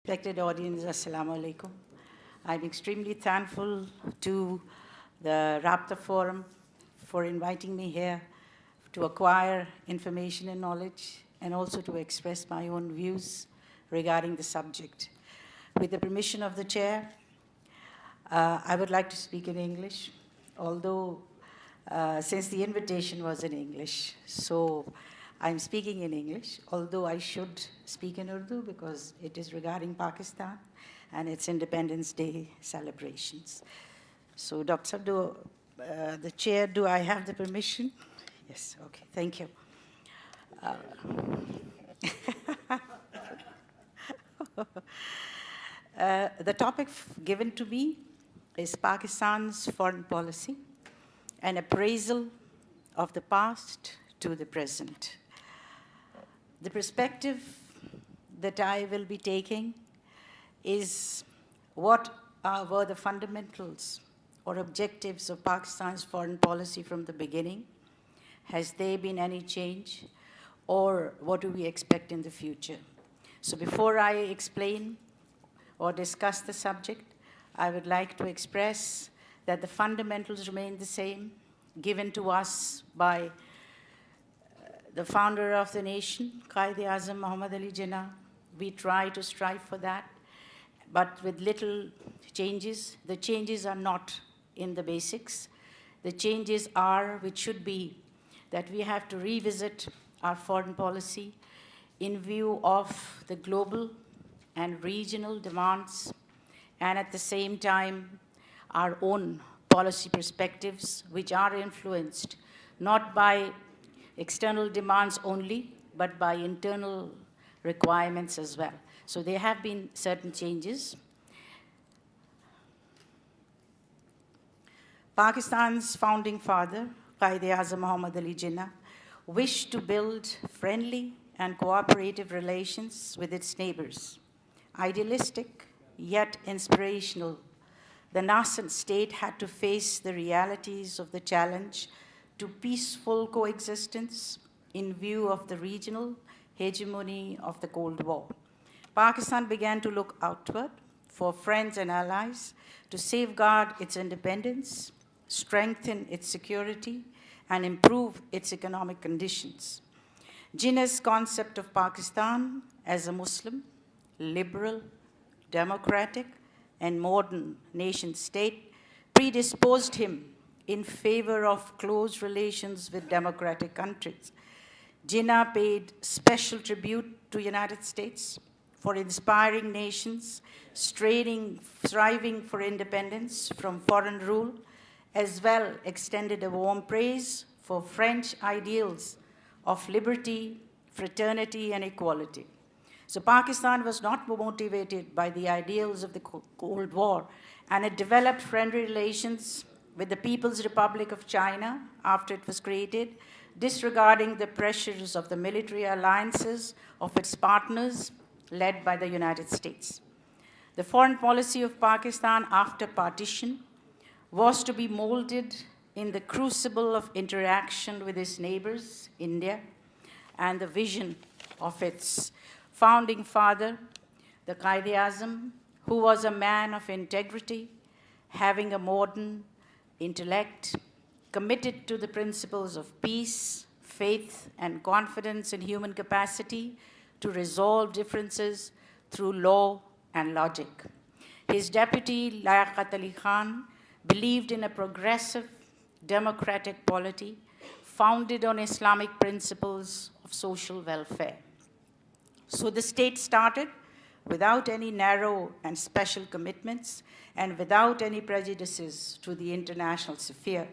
Respected audience, Assalamu alaikum. I'm extremely thankful to the Rabita Forum for inviting me here to acquire information and knowledge and also to express my own views regarding the subject. With the permission of the chair, I would like to speak in English, although since the invitation was in English, so I'm speaking in English, although I should speak in Urdu because it is regarding Pakistan and its Independence Day celebrations. So, Dr. The chair, do I have the permission? Yes, okay, thank you. The topic given to me is Pakistan's foreign policy, an appraisal of the past to the present. The perspective that I will be taking is what were the fundamentals or objectives of Pakistan's foreign policy from the beginning? Has there been any change? Or what do we expect in the future? So before I explain or discuss the subject, I would like to express that the fundamentals remain the same, given to us by the founder of the nation, Quaid-e-Azam Muhammad Ali Jinnah. We try to strive for that, but with little changes. The changes are not in the basics. The changes are, which should be, that we have to revisit our foreign policy in view of the global and regional demands, and at the same time, our own policy perspectives, which are influenced not by external demands only, but by internal requirements as well. So there have been certain changes. Pakistan's founding father, Quaid-e-Azam Muhammad Ali Jinnah, wished to build friendly and cooperative relations with its neighbors. Idealistic, yet inspirational, the nascent state had to face the realities of the challenge to peaceful coexistence in view of the regional hegemony of the Cold War. Pakistan began to look outward for friends and allies to safeguard its independence, strengthen its security, and improve its economic conditions. Jinnah's concept of Pakistan as a Muslim, liberal, democratic, and modern nation-state predisposed him in favor of close relations with democratic countries. Jinnah paid special tribute to United States for inspiring nations, striving for independence from foreign rule, as well extended a warm praise for French ideals of liberty, fraternity, and equality. So Pakistan was not motivated by the ideals of the Cold War, and it developed friendly relations with the People's Republic of China after it was created, disregarding the pressures of the military alliances of its partners led by the United States. The foreign policy of Pakistan after partition was to be molded in the crucible of interaction with its neighbors, India, and the vision of its founding father, the Quaid-e-Azam, who was a man of integrity, having a modern intellect, committed to the principles of peace, faith, and confidence in human capacity to resolve differences through law and logic. His deputy, Liaqat Ali Khan, believed in a progressive, democratic polity founded on Islamic principles of social welfare. So the state started without any narrow and special commitments and without any prejudices to the international sphere.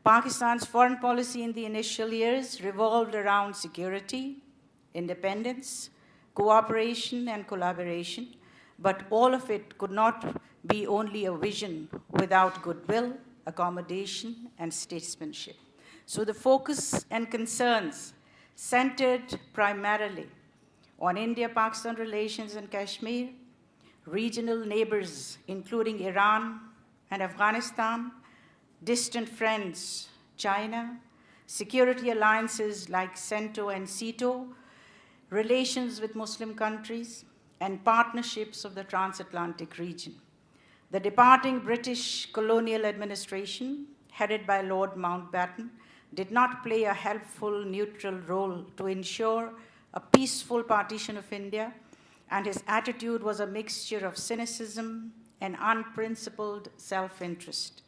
Pakistan's foreign policy in the initial years revolved around security, independence, cooperation, and collaboration, but all of it could not be only a vision without goodwill, accommodation, and statesmanship. So the focus and concerns centered primarily on India-Pakistan relations in Kashmir, regional neighbors, including Iran and Afghanistan, distant friends, China, security alliances like CENTO and CETO, relations with Muslim countries, and partnerships of the transatlantic region. The departing British colonial administration, headed by Lord Mountbatten, did not play a helpful, neutral role to ensure a peaceful partition of India, and his attitude was a mixture of cynicism and unprincipled self-interest.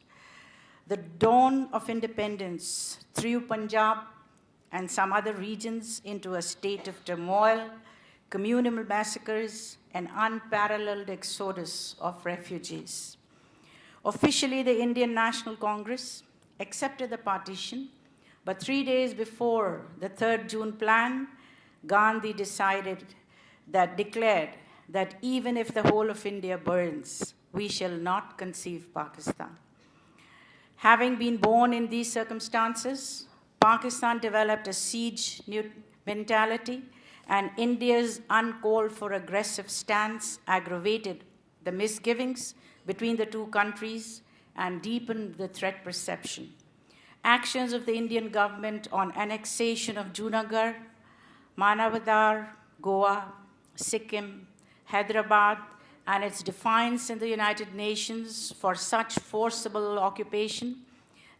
The dawn of independence threw Punjab and some other regions into a state of turmoil, communal massacres, and unparalleled exodus of refugees. Officially, the Indian National Congress accepted the partition, but 3 days before the 3rd June plan, Gandhi declared that even if the whole of India burns, we shall not conceive Pakistan. Having been born in these circumstances, Pakistan developed a siege mentality, and India's uncalled for aggressive stance aggravated the misgivings between the two countries and deepened the threat perception. Actions of the Indian government on annexation of Junagadh, Manavadar, Goa, Sikkim, Hyderabad, and its defiance in the United Nations for such forcible occupation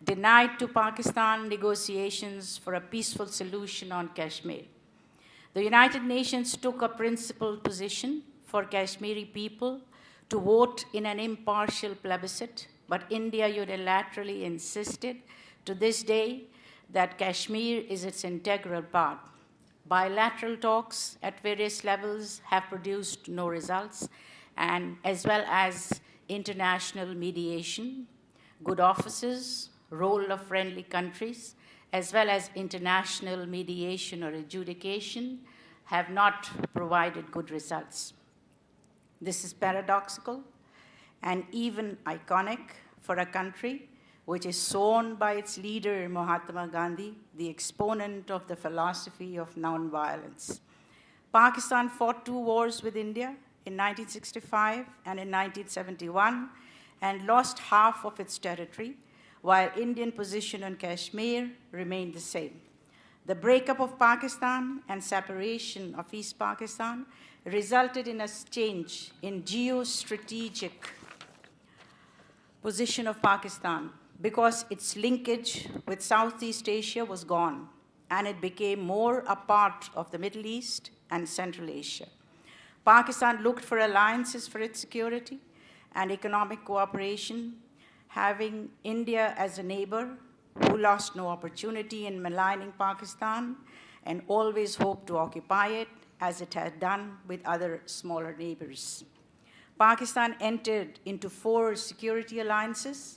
denied to Pakistan negotiations for a peaceful solution on Kashmir. The United Nations took a principled position for Kashmiri people to vote in an impartial plebiscite, but India unilaterally insisted to this day that Kashmir is its integral part. Bilateral talks at various levels have produced no results, and as well as international mediation, good offices, role of friendly countries, as well as international mediation or adjudication, have not provided good results. This is paradoxical and even iconic for a country which is sown by its leader, Mahatma Gandhi, the exponent of the philosophy of nonviolence. Pakistan fought 2 wars with India in 1965 and in 1971 and lost half of its territory, while Indian position on Kashmir remained the same. The breakup of Pakistan and separation of East Pakistan resulted in a change in geostrategic position of Pakistan because its linkage with Southeast Asia was gone, and it became more a part of the Middle East and Central Asia. Pakistan looked for alliances for its security and economic cooperation, having India as a neighbor who lost no opportunity in maligning Pakistan and always hoped to occupy it as it had done with other smaller neighbors. Pakistan entered into 4 security alliances.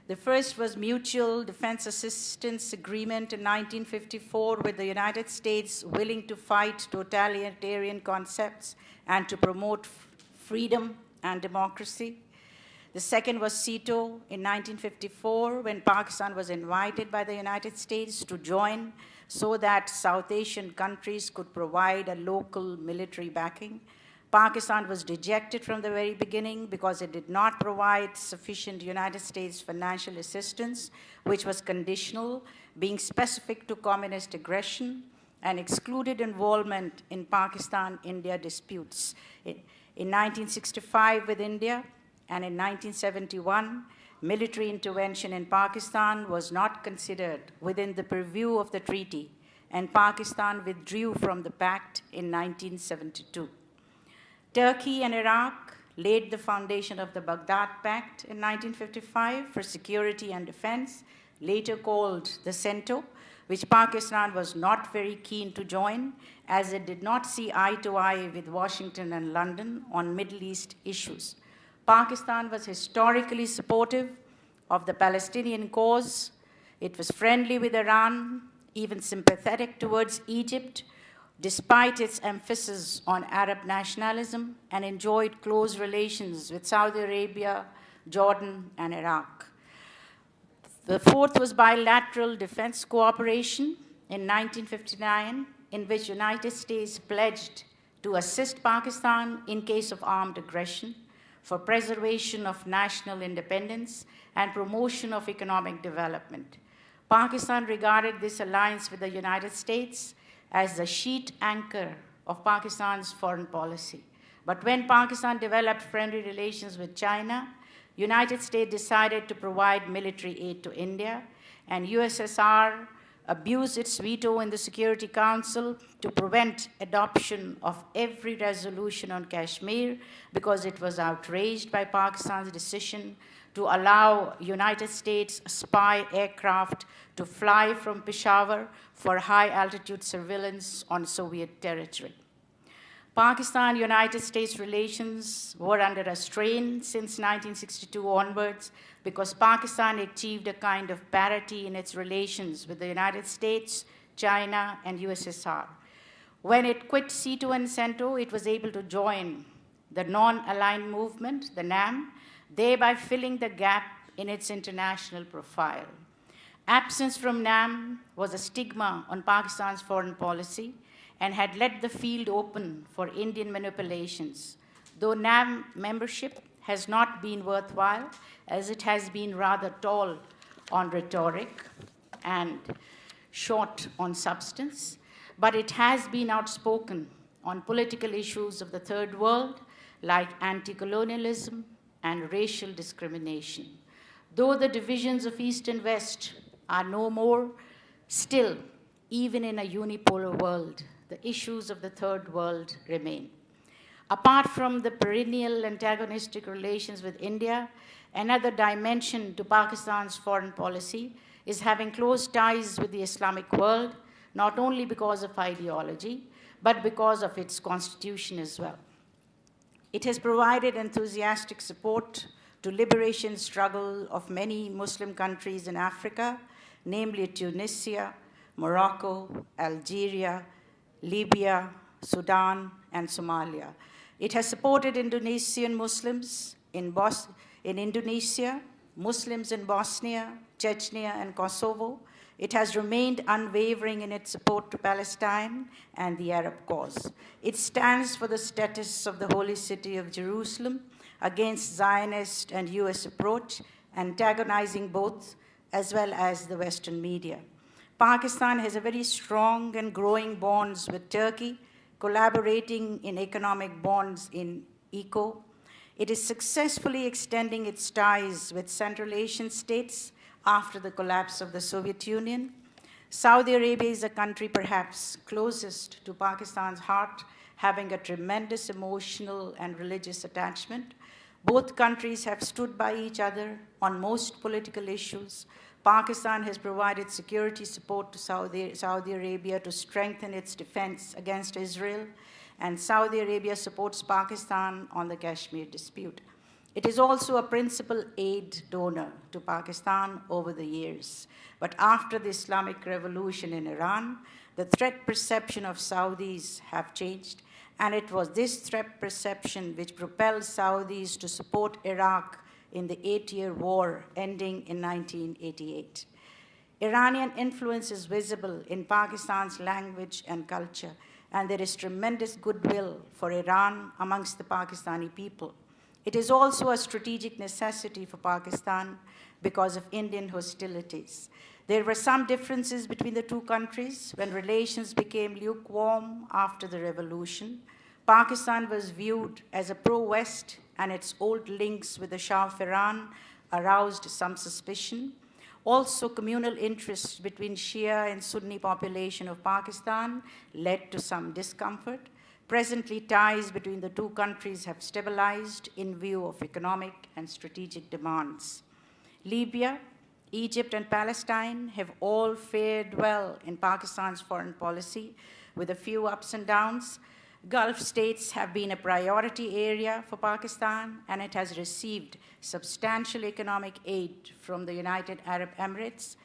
The first was Mutual Defense Assistance Agreement in 1954 with the United States willing to fight totalitarian concepts and to promote freedom and democracy. The second was SEATO in 1954 when Pakistan was invited by the United States to join so that South Asian countries could provide a local military backing. Pakistan was dejected from the very beginning because it did not provide sufficient United States financial assistance, which was conditional, being specific to communist aggression, and excluded involvement in Pakistan-India disputes. In 1965 with India, and in 1971, military intervention in Pakistan was not considered within the purview of the treaty, and Pakistan withdrew from the pact in 1972. Turkey and Iraq laid the foundation of the Baghdad Pact in 1955 for security and defense, later called the CENTO, which Pakistan was not very keen to join, as it did not see eye to eye with Washington and London on Middle East issues. Pakistan was historically supportive of the Palestinian cause. It was friendly with Iran, even sympathetic towards Egypt, despite its emphasis on Arab nationalism, and enjoyed close relations with Saudi Arabia, Jordan, and Iraq. The fourth was bilateral defense cooperation in 1959, in which the United States pledged to assist Pakistan in case of armed aggression, for preservation of national independence and promotion of economic development. Pakistan regarded this alliance with the United States as the sheet anchor of Pakistan's foreign policy. But when Pakistan developed friendly relations with China, United States decided to provide military aid to India, and USSR abused its veto in the Security Council to prevent adoption of every resolution on Kashmir because it was outraged by Pakistan's decision to allow United States spy aircraft to fly from Peshawar for high-altitude surveillance on Soviet territory. Pakistan-United States relations were under a strain since 1962 onwards because Pakistan achieved a kind of parity in its relations with the United States, China, and USSR. When it quit SEATO and CENTO, it was able to join the non-aligned movement, the NAM, thereby filling the gap in its international profile. Absence from NAM was a stigma on Pakistan's foreign policy and had left the field open for Indian manipulations, though NAM membership has not been worthwhile, as it has been rather tall on rhetoric and short on substance, but it has been outspoken on political issues of the third world, like anti-colonialism and racial discrimination. Though the divisions of East and West are no more, still, even in a unipolar world, the issues of the third world remain. Apart from the perennial antagonistic relations with India, another dimension to Pakistan's foreign policy is having close ties with the Islamic world, not only because of ideology, but because of its constitution as well. It has provided enthusiastic support to liberation struggle of many Muslim countries in Africa, namely Tunisia, Morocco, Algeria, Libya, Sudan, and Somalia. It has supported Indonesian Muslims in Indonesia, Muslims in Bosnia, Chechnya, and Kosovo. It has remained unwavering in its support to Palestine and the Arab cause. It stands for the status of the holy city of Jerusalem against Zionist and US approach, antagonizing both as well as the Western media. Pakistan has a very strong and growing bonds with Turkey, collaborating in economic bonds in ECO. It is successfully extending its ties with Central Asian states after the collapse of the Soviet Union. Saudi Arabia is a country perhaps closest to Pakistan's heart, having a tremendous emotional and religious attachment. Both countries have stood by each other on most political issues. Pakistan has provided security support to Saudi Arabia to strengthen its defense against Israel, and Saudi Arabia supports Pakistan on the Kashmir dispute. It is also a principal aid donor to Pakistan over the years. But after the Islamic Revolution in Iran, the threat perception of Saudis have changed, and it was this threat perception which propelled Saudis to support Iraq in the 8-year war ending in 1988. Iranian influence is visible in Pakistan's language and culture, and there is tremendous goodwill for Iran amongst the Pakistani people. It is also a strategic necessity for Pakistan because of Indian hostilities. There were some differences between the two countries when relations became lukewarm after the revolution. Pakistan was viewed as a pro-West, and its old links with the Shah of Iran aroused some suspicion. Also, communal interests between Shia and Sunni population of Pakistan led to some discomfort. Presently, ties between the two countries have stabilized in view of economic and strategic demands. Libya, Egypt, and Palestine have all fared well in Pakistan's foreign policy, with a few ups and downs. Gulf states have been a priority area for Pakistan, and it has received substantial economic aid from the United Arab Emirates.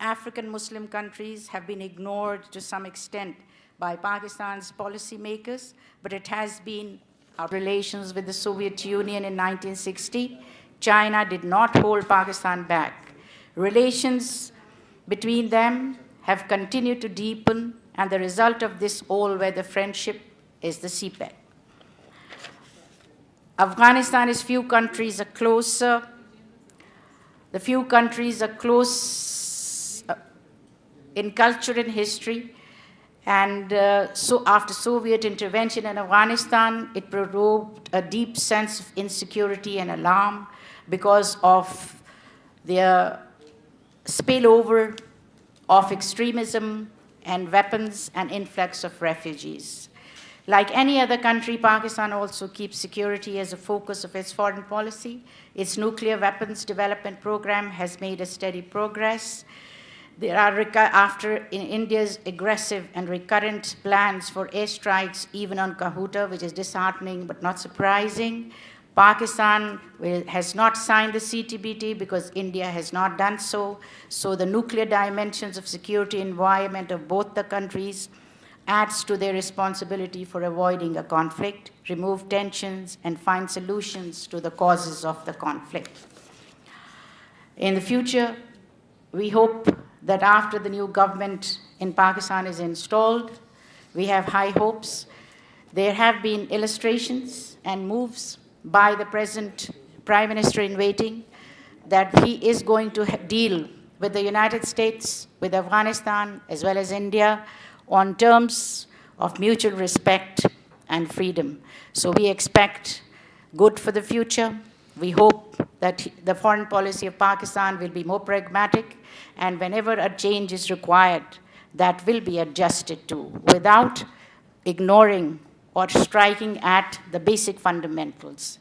African Muslim countries have been ignored to some extent by Pakistan's policymakers, but it has been our relations with the Soviet Union in 1960. China did not hold Pakistan back. Relations between them have continued to deepen, and the result of this all-weather friendship is the CPEC. Afghanistan is few countries are closer. The few countries are close in culture and history, And so after Soviet intervention in Afghanistan, it provoked a deep sense of insecurity and alarm because of the spillover of extremism and weapons and influx of refugees. Like any other country, Pakistan also keeps security as a focus of its foreign policy. Its nuclear weapons development program has made a steady progress. There are, after India's aggressive and recurrent plans for airstrikes, even on Kahuta, which is disheartening but not surprising, Pakistan has not signed the CTBT because India has not done so. So the nuclear dimensions of security environment of both the countries adds to their responsibility for avoiding a conflict, remove tensions, and find solutions to the causes of the conflict. In the future, we hope that after the new government in Pakistan is installed, we have high hopes. There have been illustrations and moves by the present Prime Minister in waiting that he is going to deal with the United States, with Afghanistan, as well as India, on terms of mutual respect and freedom. So we expect good for the future. We hope that the foreign policy of Pakistan will be more pragmatic, and whenever a change is required, that will be adjusted to without ignoring or striking at the basic fundamentals.